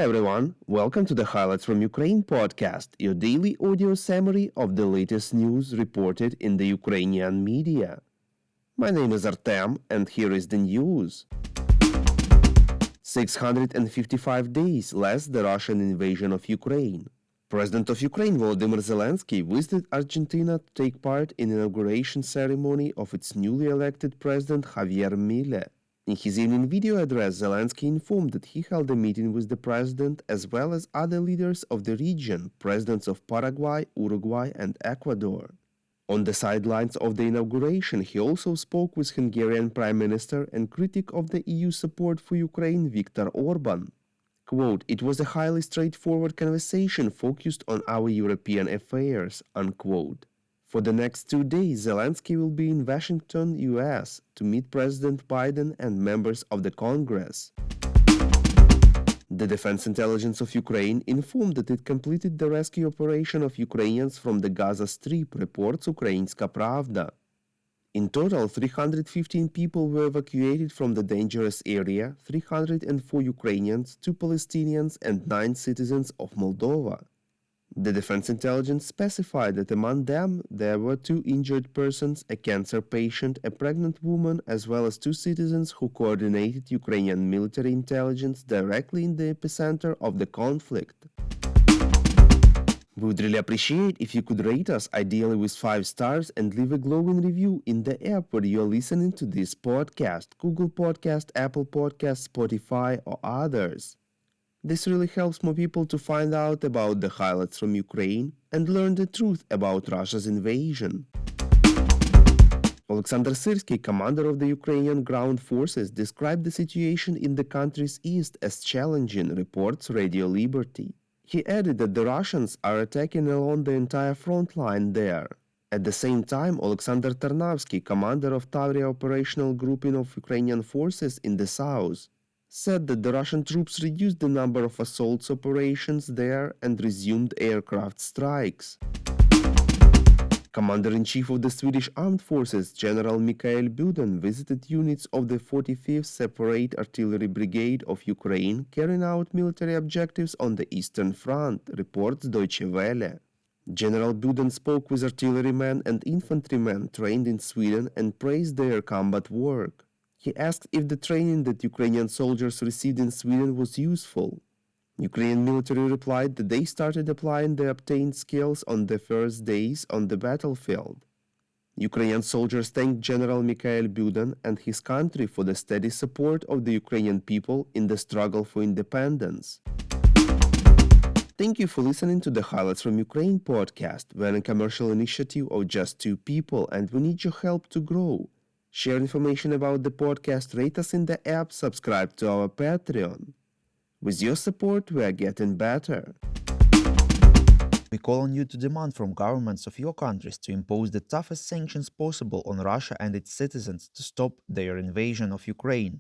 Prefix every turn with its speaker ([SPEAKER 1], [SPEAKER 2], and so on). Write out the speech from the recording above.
[SPEAKER 1] everyone, welcome to the Highlights from Ukraine podcast, your daily audio summary of the latest news reported in the Ukrainian media. My name is Artem, and here is the news. 655 days less the Russian invasion of Ukraine. President of Ukraine Volodymyr Zelenskyy visited Argentina to take part in the inauguration ceremony of its newly elected president Javier Milei. In his evening video address, Zelenskyy informed that he held a meeting with the president as well as other leaders of the region, presidents of Paraguay, Uruguay, and Ecuador. On the sidelines of the inauguration, he also spoke with Hungarian Prime Minister and critic of the EU support for Ukraine, Viktor Orban. Quote, "It was a highly straightforward conversation focused on our European affairs," unquote. For the next 2 days, Zelenskyy will be in Washington, US, to meet President Biden and members of the Congress. The Defense Intelligence of Ukraine informed that it completed the rescue operation of Ukrainians from the Gaza Strip, reports Ukrainska Pravda. In total, 315 people were evacuated from the dangerous area, 304 Ukrainians, 2 Palestinians, and 9 citizens of Moldova. The Defense Intelligence specified that among them there were 2 injured persons, a cancer patient, a pregnant woman, as well as 2 citizens who coordinated Ukrainian military intelligence directly in the epicenter of the conflict. We would really appreciate if you could rate us, ideally with 5 stars, and leave a glowing review in the app where you are listening to this podcast, Google Podcast, Apple Podcast, Spotify, or others. This really helps more people to find out about the highlights from Ukraine and learn the truth about Russia's invasion. Alexander Syrsky, commander of the Ukrainian ground forces, described the situation in the country's east as challenging, reports Radio Liberty. He added that the Russians are attacking along the entire front line there. At the same time, Alexander Tarnavsky, commander of Tavria operational grouping of Ukrainian forces in the south, said that the Russian troops reduced the number of assault operations there and resumed aircraft strikes. Commander-in-Chief of the Swedish Armed Forces, General Mikael Buden, visited units of the 45th Separate Artillery Brigade of Ukraine carrying out military objectives on the Eastern Front, reports Deutsche Welle. General Buden spoke with artillerymen and infantrymen trained in Sweden and praised their combat work. He asked if the training that Ukrainian soldiers received in Sweden was useful. Ukrainian military replied that they started applying the obtained skills on the first days on the battlefield. Ukrainian soldiers thanked General Mikael Buden and his country for the steady support of the Ukrainian people in the struggle for independence. Thank you for listening to the Highlights from Ukraine podcast. We're a commercial initiative of just 2 people and we need your help to grow. Share information about the podcast, rate us in the app, subscribe to our Patreon. With your support, we are getting better.
[SPEAKER 2] We call on you to demand from governments of your countries to impose the toughest sanctions possible on Russia and its citizens to stop their invasion of Ukraine.